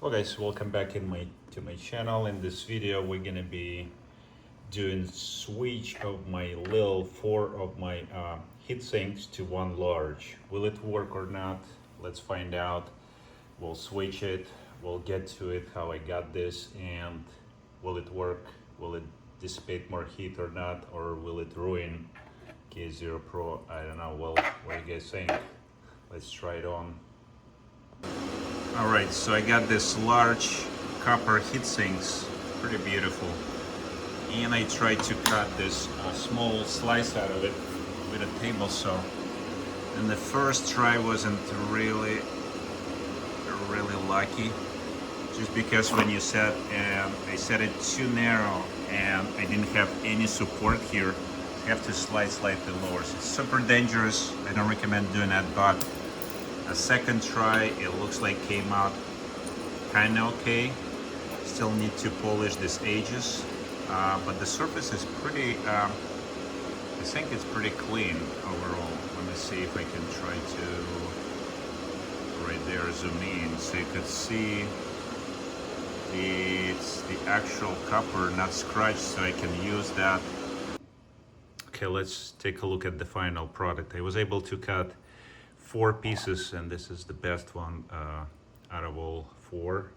Well guys, welcome back to my channel. In this video we're gonna be doing switch of my little 4 of my heatsinks to one large. Will it work or not? Let's find out. We'll switch it, we'll get to it, how I got this, and will it work? Will it dissipate more heat or not, or will it ruin KS0-PRO? I don't know. Well, what do you guys think? Let's try it on. Alright, so I got this large copper heatsinks, pretty beautiful, and I tried to cut this small slice out of it with a table saw, and the first try wasn't really lucky, just because when you set, and I set it too narrow and I didn't have any support here. I have to slide slightly lower, so it's super dangerous. I don't recommend doing that, but a second try, it looks like came out kind of okay. Still need to polish these edges, but the surface is pretty, I think it's pretty clean overall. Let me see if I can try to, right there, zoom in so you could see it's the actual copper, not scratched, so I can use that. Okay, let's take a look at the final product. I was able to cut 4 pieces, and this is the best one out of all 4,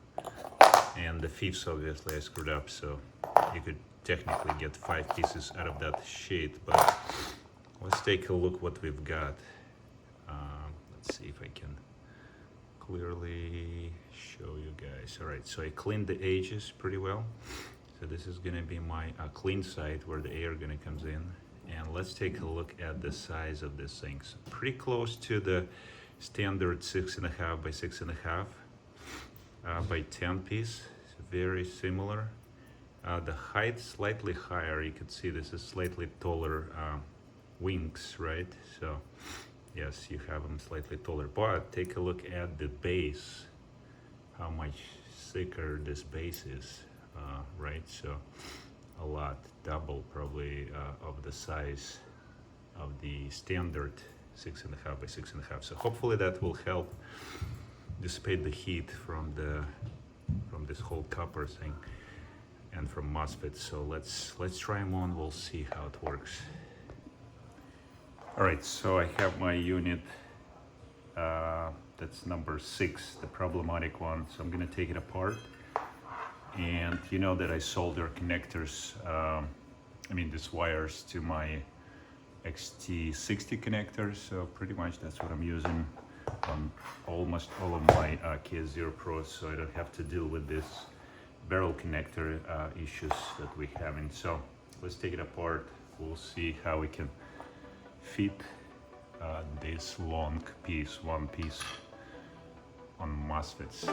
and the 5th obviously I screwed up, so you could technically get 5 pieces out of that sheet. But let's take a look what we've got. Let's see if I can clearly show you guys. All right, so I cleaned the edges pretty well, so this is gonna be my clean side where the air gonna comes in. And let's take a look at the size of this thing. So pretty close to the standard 6.5 by 6.5 by 10 piece. It's very similar. The height slightly higher. You can see this is slightly taller wings, right? So yes, you have them slightly taller. But take a look at the base. How much thicker this base is, right? So a lot, double probably of the size of the standard 6.5 by 6.5. So hopefully that will help dissipate the heat from this whole copper thing and from MOSFETs. So let's try them on. We'll see how it works. All right, so I have my unit. That's number 6, the problematic one. So I'm gonna take it apart. And you know that I solder connectors, I mean these wires, to my XT60 connectors, so pretty much that's what I'm using on almost all of my KS0-PROs, so I don't have to deal with this barrel connector issues that we're having. So let's take it apart. We'll see how we can fit this long piece, one piece, on MOSFETs.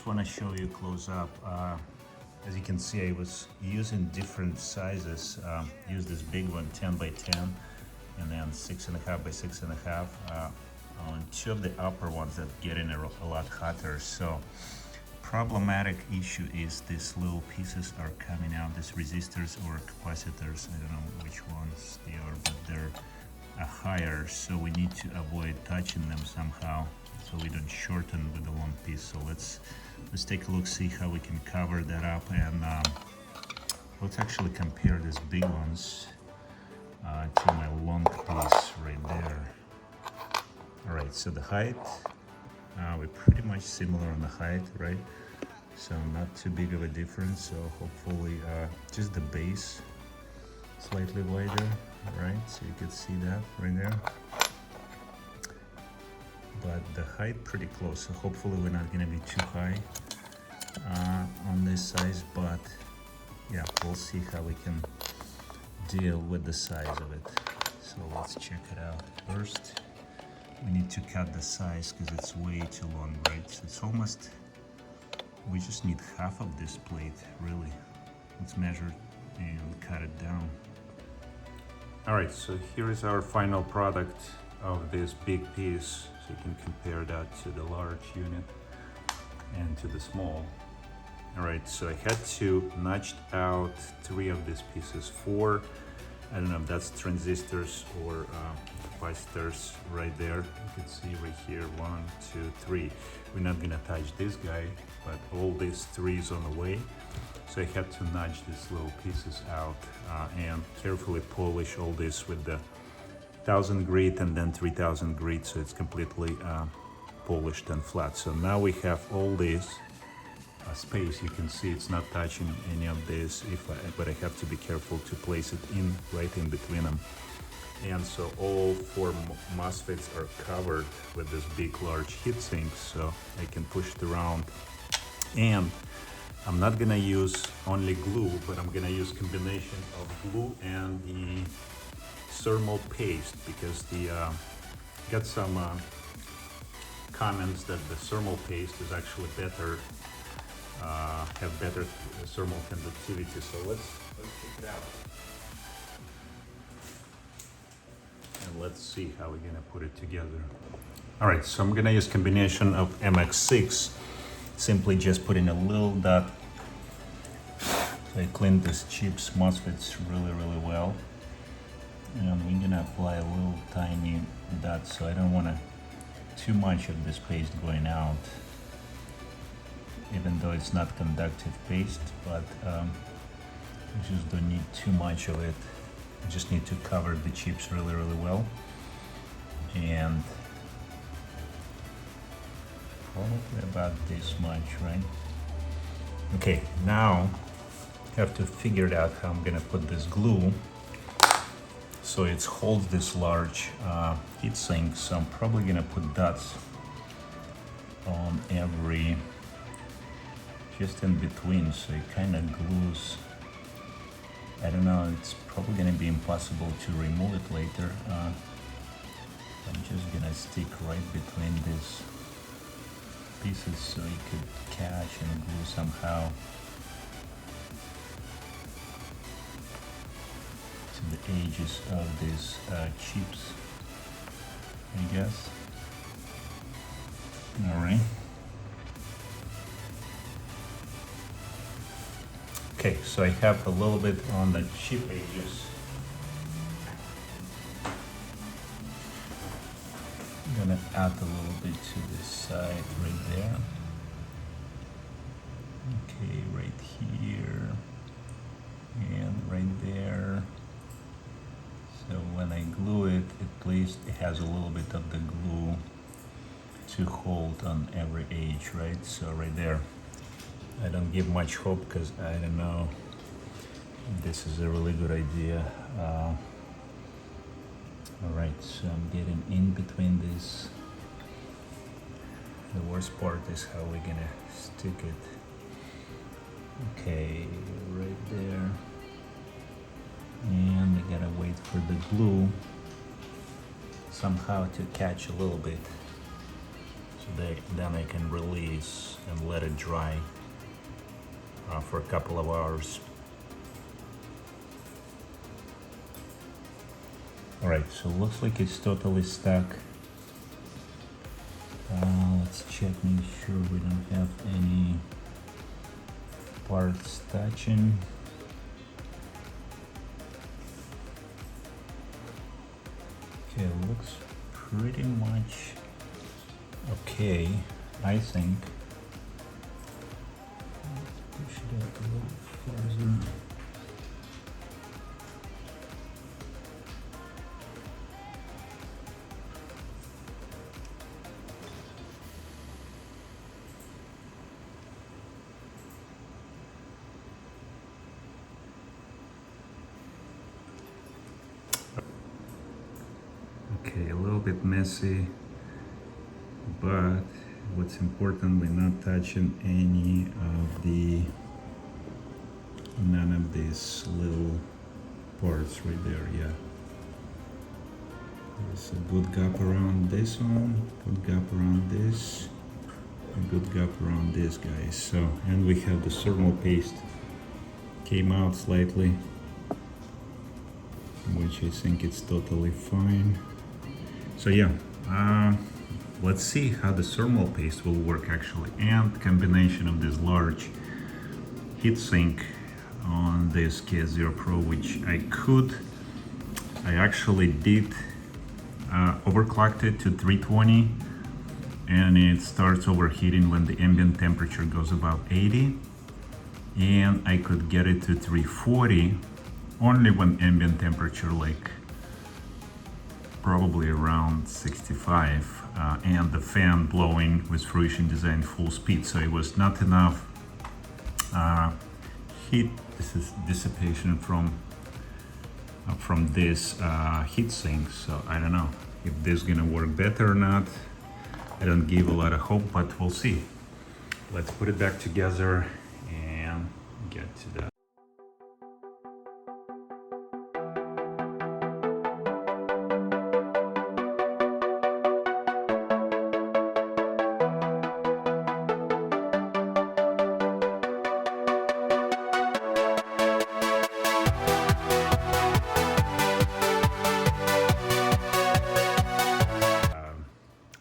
Want to show you close up. As you can see, I was using different sizes. Use this big one, 10 by 10, and then 6.5 by 6.5 on 2 of the upper ones that getting a lot hotter. So problematic issue is these little pieces are coming out, these resistors or capacitors. I don't know which ones they are, but they're higher, so we need to avoid touching them somehow so we don't shorten with the long piece. So let's take a look, see how we can cover that up, and let's actually compare these big ones to my long piece right there. All right, so the height, we're pretty much similar on the height, right? So not too big of a difference. So hopefully just the base slightly wider, right? So you can see that right there. But the height pretty close, so hopefully we're not going to be too high on this size, but yeah, we'll see how we can deal with the size of it. So let's check it out. First we need to cut the size because it's way too long, right? So it's almost, we just need half of this plate, really. Let's measure and cut it down. All right, so here is our final product of this big piece. So you can compare that to the large unit and to the small. All right, so I had to notch out 3 of these pieces, 4. I don't know if that's transistors or capacitors right there. You can see right here, 1, 2, 3. We're not gonna touch this guy, but all these 3 is on the way. So I had to nudge these little pieces out and carefully polish all this with the 1000 grit and then 3000 grit, so it's completely polished and flat. So now we have all this space. You can see it's not touching any of this, but I have to be careful to place it in right in between them. And so all 4 MOSFETs are covered with this big large heatsink, so I can push it around. And I'm not gonna use only glue, but I'm gonna use combination of glue and the thermal paste, because the got some comments that the thermal paste is actually better, have better thermal conductivity. So let's check it out. And let's see how we're gonna put it together. All right, so I'm gonna use combination of MX6, simply just putting a little dot. So I cleaned these chips MOSFETs really well. And we're gonna apply a little tiny dot, so I don't want too much of this paste going out, even though it's not conductive paste, but we just don't need too much of it. We just need to cover the chips really well, and probably about this much, right? Okay, now I have to figure out how I'm gonna put this glue so it holds this large heatsink. So I'm probably gonna put dots on every, just in between, so it kind of glues. I don't know, it's probably gonna be impossible to remove it later. I'm just gonna stick right between these pieces so it could catch and glue somehow to the edges of these chips, I guess. All right. Okay, so I have a little bit on the chip edges. I'm gonna add a little bit to this side right there. Okay, right here and right there. So when I glue it, at least it has a little bit of the glue to hold on every edge, right? So right there. I don't give much hope because I don't know if this is a really good idea. All right, so I'm getting in between this. The worst part is how we're gonna stick it. Okay, right there. And we gotta wait for the glue somehow to catch a little bit. So then I can release and let it dry for a couple of hours. All right, so it looks like it's totally stuck. Let's check, make sure we don't have any parts touching. Okay, it looks pretty much okay, I think. Push it out a little further. Okay, a little bit messy, but what's important, we're not touching none of these little parts right there. Yeah, there's a good gap around this one, good gap around this, a good gap around this, guys. So, and we have the thermal paste came out slightly, which I think it's totally fine. So yeah, let's see how the thermal paste will work actually, and combination of this large heatsink on this KS0-PRO, which I actually did overclocked it to 320, and it starts overheating when the ambient temperature goes above 80, and I could get it to 340 only when ambient temperature like probably around 65, and the fan blowing with Fruition Design full speed, so it was not enough heat dissipation from this heatsink. So I don't know if this is gonna work better or not. I don't give a lot of hope, but we'll see. Let's put it back together and get to that.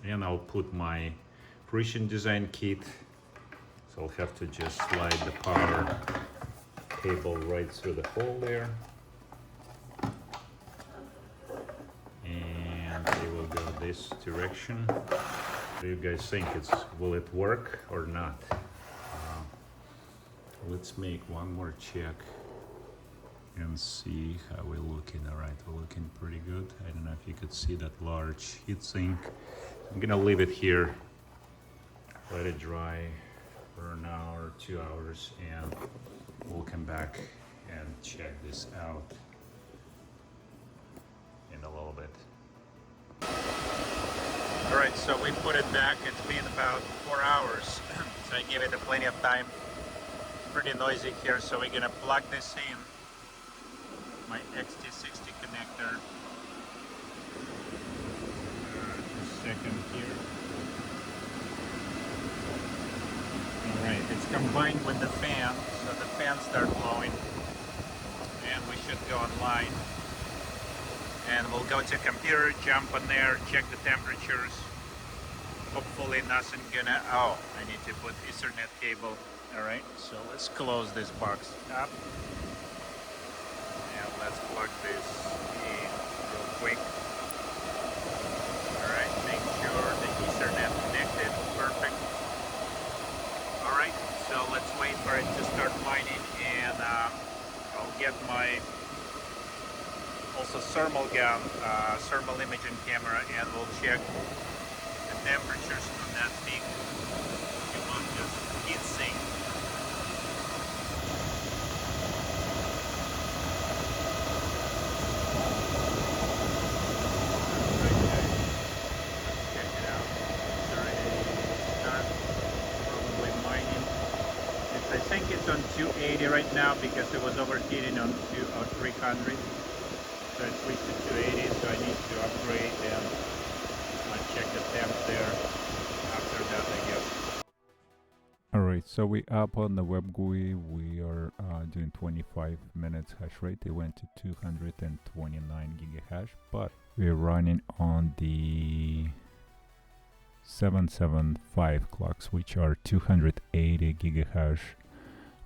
And I'll put my Fruition Design kit, so I'll have to just slide the power cable right through the hole there, and it will go this direction. What do you guys think? Will it work or not? Let's make one more check and see how we're looking. All right, we're looking pretty good. I don't know if you could see that large heatsink. I'm gonna leave it here, let it dry for an hour, 2 hours, and we'll come back and check this out in a little bit. All right, so we put it back. It's been about 4 hours, so I give it plenty of time. It's pretty noisy here, so we're gonna plug this in, my XT60 connector. Second here. Alright, it's combined with the fan, so the fan starts blowing, and we should go online. And we'll go to computer, jump on there, check the temperatures. Hopefully nothing gonna, oh, I need to put Ethernet cable. Alright, so let's close this box up. And let's plug this in real quick. Make sure the Ethernet connected perfect. Alright, so let's wait for it to start mining, and I'll get my also thermal gun, thermal imaging camera, and we'll check the temperatures on that big humongous heatsink. I think it's on 280 right now because it was overheating on 300. So I switched to 280, so I need to upgrade, and I'll check the temps there after that, I guess. Alright, so we up on the web GUI. We are doing 25 minutes hash rate. It went to 229 gigahash, but we're running on the 775 clocks, which are 280 gigahash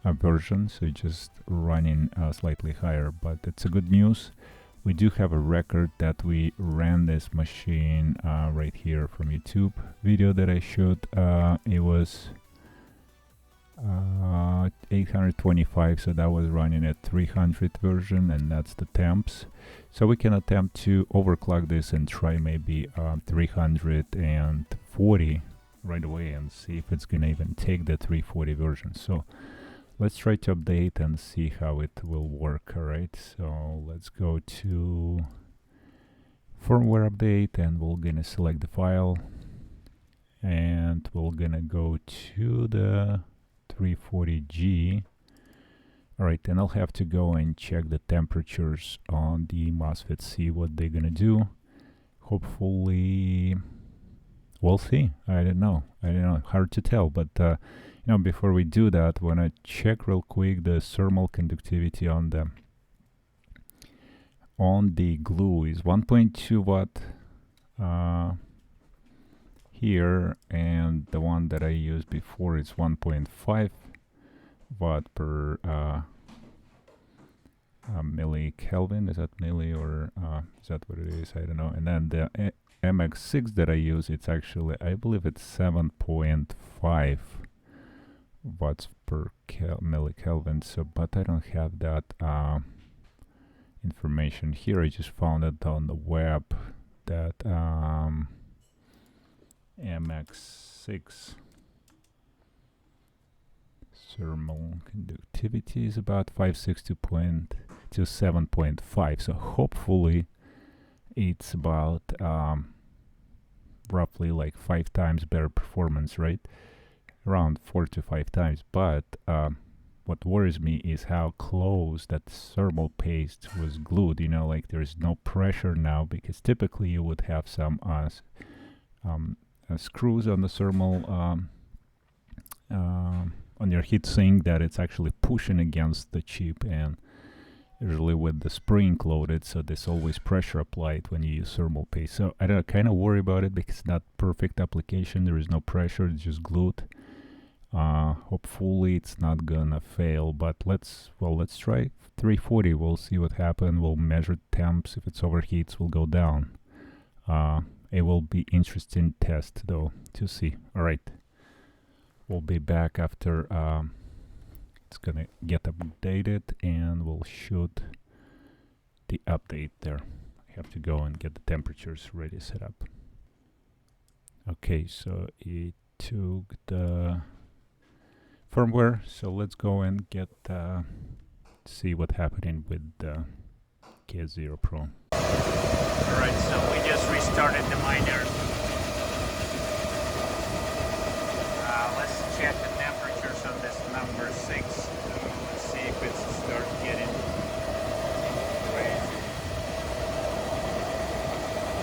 version, so just running slightly higher, but it's a good news. We do have a record that we ran this machine right here from YouTube video that I showed. It was 825, so that was running at 300 version, and that's the temps. So we can attempt to overclock this and try maybe 340 right away and see if it's gonna even take the 340 version. So let's try to update and see how it will work. All right, so let's go to firmware update, and we're gonna select the file, and we're gonna go to the 340G. All right, and I'll have to go and check the temperatures on the MOSFET, see what they're gonna do. Hopefully, we'll see. I don't know, hard to tell, but you know, before we do that, I want to check real quick the thermal conductivity on the glue is 1.2 watt here, and the one that I used before is 1.5 watt per millikelvin. Is that milli or is that what it is? I don't know. And then the MX6 that I use, it's actually, I believe it's 7.5 watts per millikelvin. So, but I don't have that information here. I just found it on the web that MX6 thermal conductivity is about 560 to 7.5. So hopefully it's about roughly like 5 times better performance, right? Around 4 to 5 times. But what worries me is how close that thermal paste was glued. You know, like there's no pressure now, because typically you would have some screws on the thermal on your heatsink that it's actually pushing against the chip, and usually with the spring loaded, so there's always pressure applied when you use thermal paste. So I don't kind of worry about it because it's not perfect application. There is no pressure, it's just glued. Hopefully it's not gonna fail, but let's try 340. We'll see what happens. We'll measure temps. If it's overheats, we'll go down. It will be interesting test though to see. All right, we'll be back after it's gonna get updated, and we'll shoot the update there. I have to go and get the temperatures ready set up. Okay, so it took the firmware, so let's go and get see what's happening with the KS0-PRO. Alright, so we just restarted the miner. Let's check the temperatures on this number 6. Let's see if it starts getting crazy.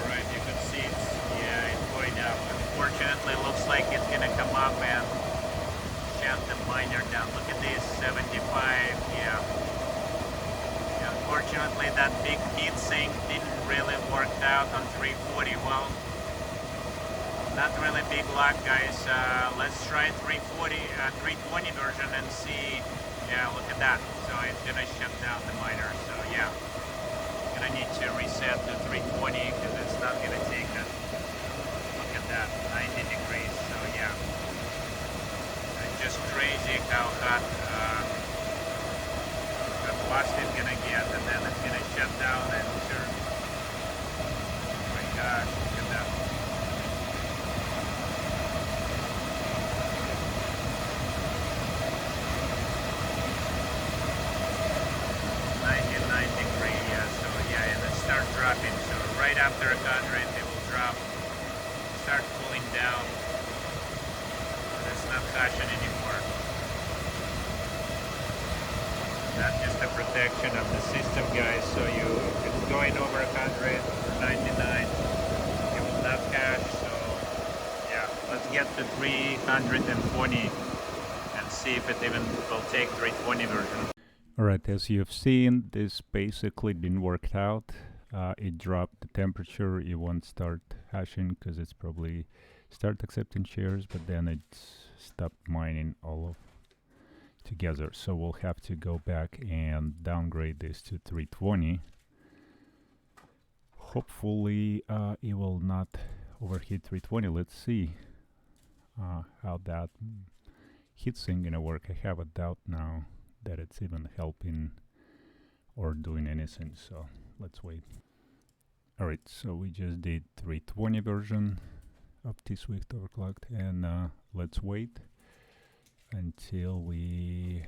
Alright, you can see it's going up. Unfortunately, looks like it's gonna come up and shut the miner down. Look at this, 75, yeah. Unfortunately, that big heatsink didn't really work out on 340. Well, not really big luck, guys. Let's try 320 version and see. Yeah, look at that. So it's gonna shut down the miner. So yeah, gonna need to reset to 320 because it's not gonna take it. Look at that, 90 degrees. So yeah, it's just crazy how hot the blast is gonna get, and then it's gonna shut down and turn. Oh my gosh, look at that. Start dropping, so right after 100 it will drop, start cooling down. It's not caution anymore. That's just a protection of the system, guys. So if it's going over 100 or 99, it will not catch. So yeah, let's get to 320 and see if it even will take 320 version. Alright, as you've seen, this basically didn't work out. It dropped the temperature. It won't start hashing because it's probably start accepting shares, but then it stopped mining all of together. So we'll have to go back and downgrade this to 320. Hopefully it will not overheat 320. Let's see how that heatsink gonna work. I have a doubt now that it's even helping or doing anything, so let's wait. Alright, so we just did 320 version of Tswift overclocked, and let's wait until we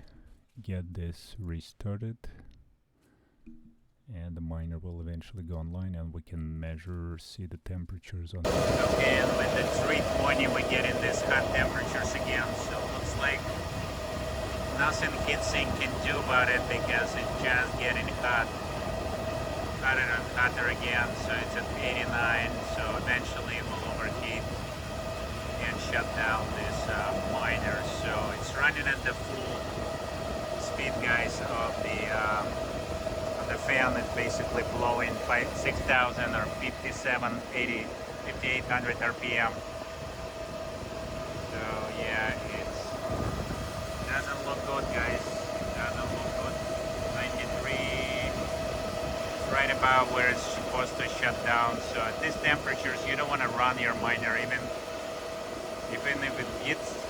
get this restarted, and the miner will eventually go online and we can see the temperatures on. Okay, and with the 320 we're getting these hot temperatures again, so it looks like nothing Heatsink can do about it because it's just getting hotter and hotter again. So it's at 89, so eventually it will overheat and shut down this miner. So it's running at the full speed, guys, of the fan. It's basically blowing 6,000 or 5780, 5800 RPM. So yeah, it doesn't look good, guys. Doesn't look good. 93 is right about where it's supposed to shut down. So at these temperatures, you don't want to run your miner. Even if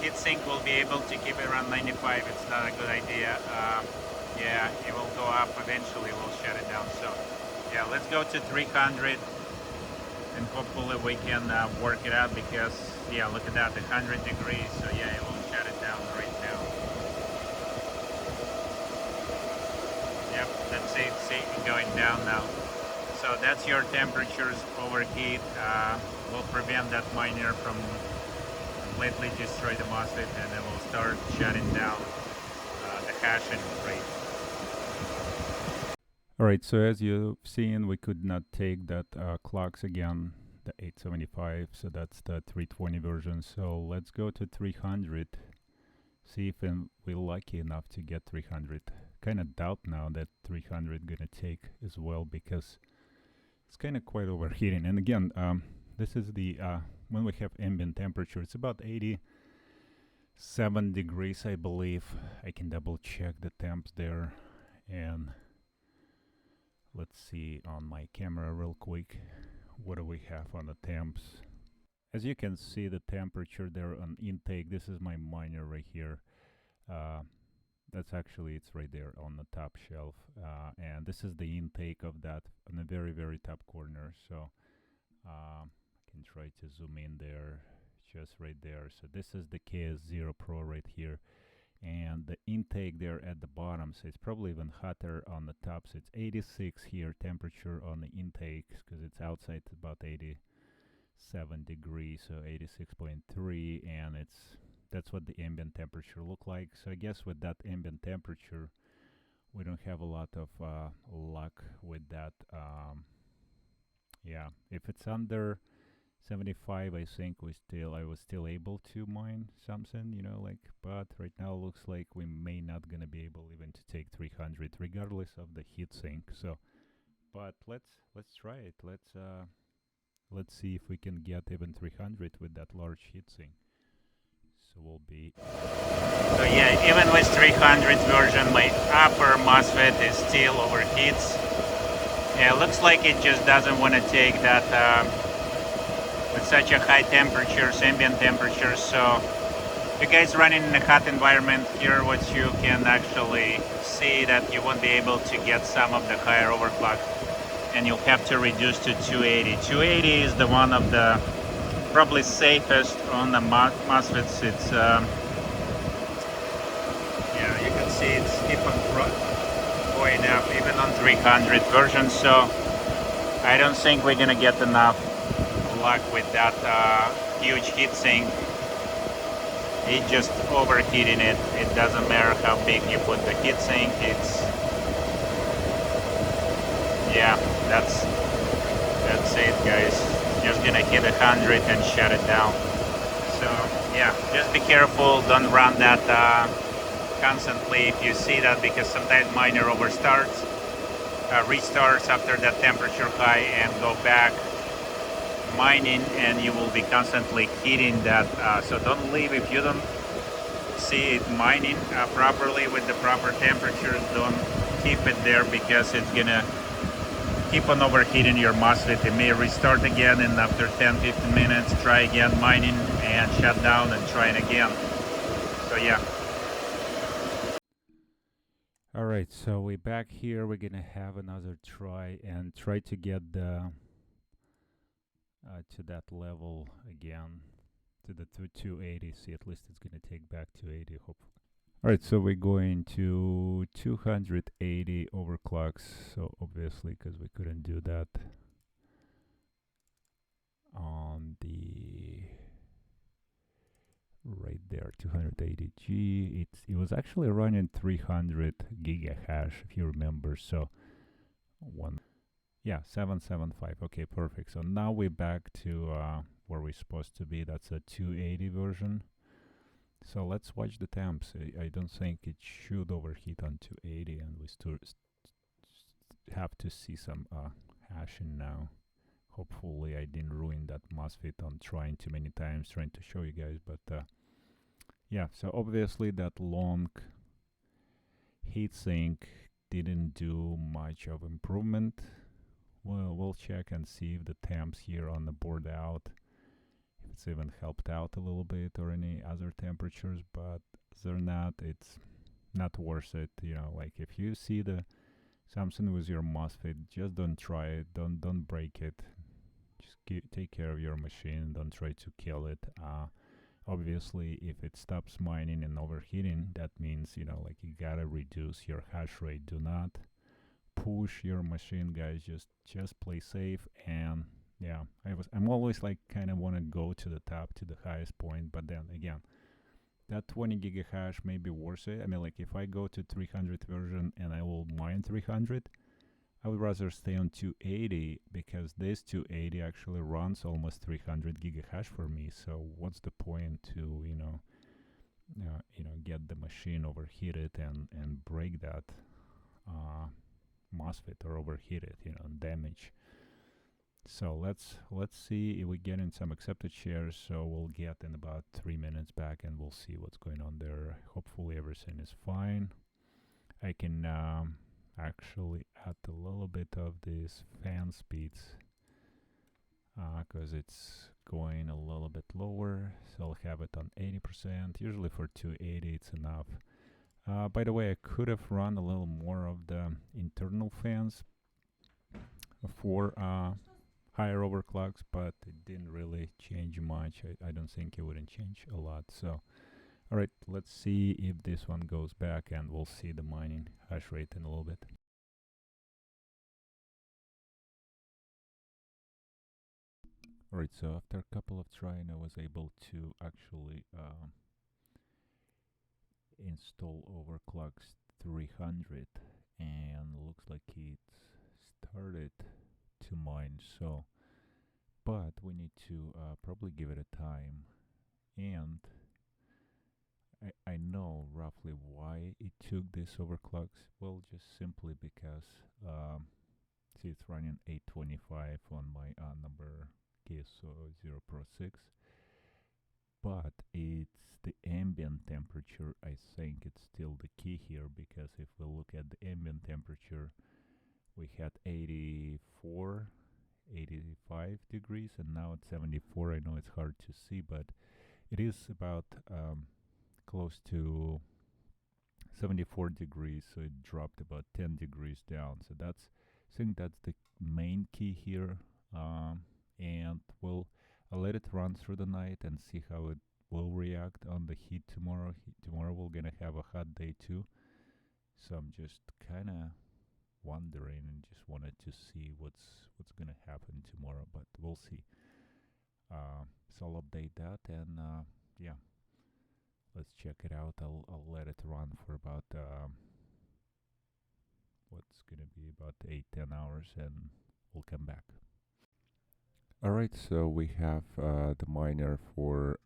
Heatsink will be able to keep it around 95, it's not a good idea. Yeah, it will go up eventually. We'll shut it down. So yeah, let's go to 300, and hopefully we can work it out, because yeah, look at that, 100 degrees. So yeah, it will shut it down right now. Yep, that's it. See it going down now. So that's your temperatures overheat. Will prevent that miner from completely destroy the MOSFET, and it will start shutting down the hashing rate. Alright, so as you've seen, we could not take that clocks again, the 875, so that's the 320 version. So let's go to 300, see if we're lucky enough to get 300. Kind of doubt now that 300 gonna take as well, because it's kind of quite overheating. And again, this is the when we have ambient temperature, it's about 87 degrees, I believe. I can double check the temps there, and let's see on my camera real quick. What do we have on the temps? As you can see, the temperature there on intake, this is my miner right here. That's actually, it's right there on the top shelf. And this is the intake of that on the very, very top corner. So I can try to zoom in there, just right there. So this is the KS0-PRO right here. And the intake there at the bottom, so it's probably even hotter on the top. So it's 86 here temperature on the intake, because it's outside about 87 degrees, so 86.3, and that's what the ambient temperature look like. So I guess with that ambient temperature, we don't have a lot of luck with that. Yeah, if it's under 75, I think I was still able to mine something, you know, like, but right now looks like we may not gonna be able even to take 300, regardless of the heatsink. So, but let's try it. Let's see if we can get even 300 with that large heatsink. So we'll be. So yeah, even with 300 version, my upper MOSFET is still overheats. Yeah, it looks like it just doesn't want to take that. With such a high temperatures, ambient temperatures. So if you guys running in a hot environment, here what you can actually see that you won't be able to get some of the higher overclock, and you'll have to reduce to 280. 280 is the one of the probably safest on the MOSFETs. It's yeah, you can see it's keep on going up even on 300 version. So I don't think we're gonna get enough luck with that huge heatsink. It just overheating it. It doesn't matter how big you put the heatsink. It's yeah, that's it, guys. Just gonna hit 100 and shut it down. So yeah, just be careful. Don't run that constantly if you see that, because sometimes miner overstarts, restarts after that temperature high and go back mining, and you will be constantly heating that. So don't leave if you don't see it mining properly with the proper temperatures. Don't keep it there, because it's gonna keep on overheating your MOSFET. It may restart again, and after 10-15 minutes try again mining and shut down and try it again. So yeah. Alright, so we're back here. We're gonna have another try and try to get the to that level again, to the 280. See, at least it's gonna take back 280, hopefully. Alright, so we're going to 280 overclocks. So obviously, because we couldn't do that on the right there, 280G. It was actually running 300 gigahash, if you remember. So yeah, 775. Okay, perfect. So now we're back to where we're supposed to be. That's a 280 version. So let's watch the temps. I don't think it should overheat on 280, and we still have to see some hashing now. Hopefully I didn't ruin that MOSFET on trying too many times, trying to show you guys. But yeah, so obviously that long Heatsink didn't do much of improvement. Well, we'll check and see if the temps here on the board out, if it's even helped out a little bit or any other temperatures, but they're not, it's not worth it. You know, like if you see the something with your MOSFET, just don't try it, don't break it. Just take care of your machine, don't try to kill it. Obviously, if it stops mining and overheating, that means, you know, like you gotta reduce your hash rate. Do not push your machine, guys. Just play safe. And yeah, I'm always like kind of want to go to the top, to the highest point, but then again, that 20 gigahash may be worth it. I mean, like if I go to 300 version and I will mine 300, I would rather stay on 280, because this 280 actually runs almost 300 gigahash for me. So what's the point to, you know, get the machine overheated and break that MOSFET, or overheat it, you know, and damage. So let's see if we get in some accepted shares. So we'll get in about 3 minutes back and we'll see what's going on there. Hopefully everything is fine. I can actually add a little bit of these fan speeds because it's going a little bit lower. So I'll have it on 80%. Usually for 280 it's enough. By the way, I could have run a little more of the internal fans for higher overclocks, but it didn't really change much. I don't think it wouldn't change a lot. So all right, let's see if this one goes back, and we'll see the mining hash rate in a little bit. All right, so after a couple of trying, I was able to actually install Overclocks 300, and looks like it's started to mine. So, but we need to probably give it a time, and I know roughly why it took this overclocks. Well, just simply because see, it's running 825 on my number KS0-PRO 6, but it's the ambient temperature. I think it's still the key here, because if we look at the ambient temperature, we had 84, 85 degrees, and now it's 74. I know it's hard to see, but it is about close to 74 degrees, so it dropped about 10 degrees down. So that's, I think that's the main key here. And I'll let it run through the night and see how it will react on the heat tomorrow. Tomorrow we're gonna have a hot day too, so I'm just kind of wondering and just wanted to see what's gonna happen tomorrow, but we'll see. So I'll update that, and yeah, let's check it out. I'll let it run for about what's gonna be about 8-10 hours, and we'll come back. All right, so we have the miner for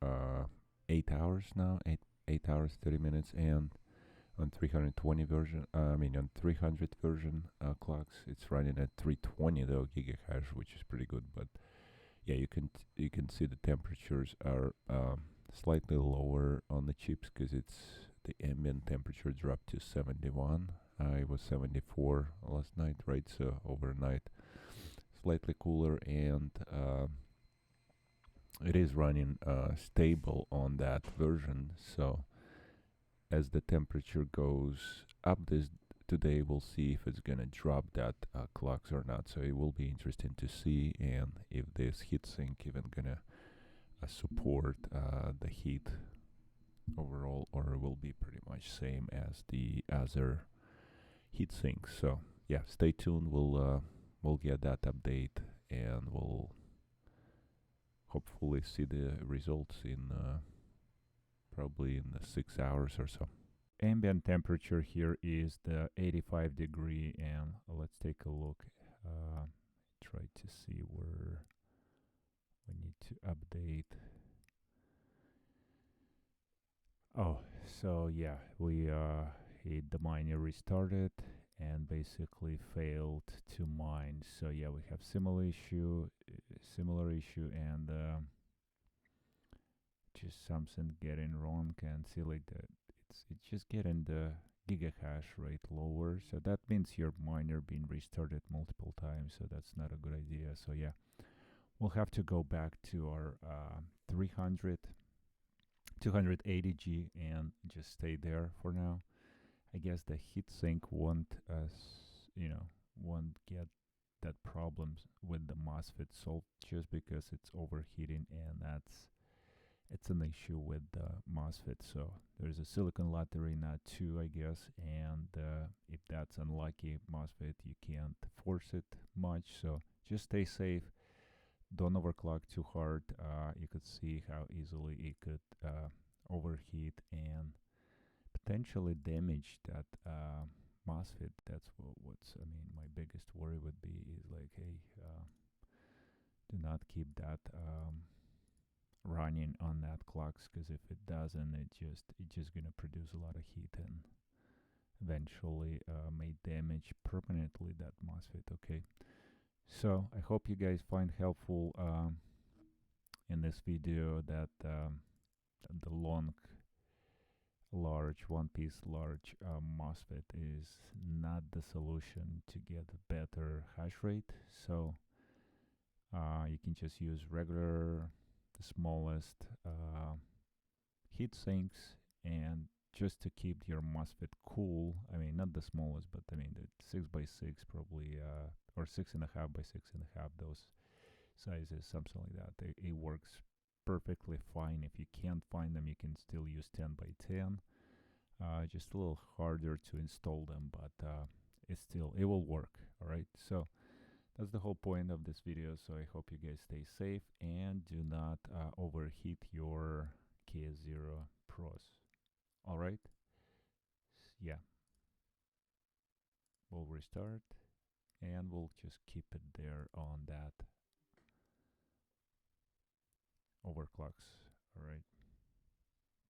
8 hours now, 8 hours 30 minutes, and on 320 version, on 300 version clocks, it's running at 320 though gigahash, which is pretty good. But yeah, you can see the temperatures are slightly lower on the chips, because it's the ambient temperature dropped to 71. It was 74 last night, right? So overnight, slightly cooler, and it is running stable on that version. So as the temperature goes up today, we'll see if it's gonna drop that clocks or not. So it will be interesting to see, and if this heatsink even gonna support the heat overall, or it will be pretty much same as the other heatsinks. So yeah, stay tuned. We'll get that update, and we'll hopefully see the results in probably in the 6 hours or so. Ambient temperature here is the 85 degree, and let's take a look. Try to see where we need to update. Oh, so yeah, we the miner restarted and basically failed to mine. So yeah, we have similar issue, and just something getting wrong. And see, like that, it's just getting the gigahash rate lower, so that means your miner being restarted multiple times, so that's not a good idea. So yeah, we'll have to go back to our 280G and just stay there for now. I guess the heatsink won't won't get that problems with the MOSFET solved, just because it's overheating, and it's an issue with the MOSFET. So there's a silicon lottery, not two, I guess, and if that's unlucky MOSFET, you can't force it much. So just stay safe, don't overclock too hard. You could see how easily it could overheat and potentially damage that MOSFET. That's what's, I mean, my biggest worry would be is like, hey, do not keep that running on that clocks, because if it doesn't, it's just gonna produce a lot of heat and eventually may damage permanently that MOSFET. Okay, so I hope you guys find helpful in this video that the large one-piece MOSFET is not the solution to get a better hash rate. So you can just use regular, the smallest heat sinks, and just to keep your MOSFET cool. I mean, not the smallest, but I mean the 6x6 probably, or 6.5x6.5, those sizes, something like that. It works perfectly fine. If you can't find them, you can still use 10x10. Just a little harder to install them, but it will work. All right, so that's the whole point of this video. So I hope you guys stay safe and do not overheat your KS0 Pros. All right, yeah, we'll restart and we'll just keep it there on that overclocks. All right.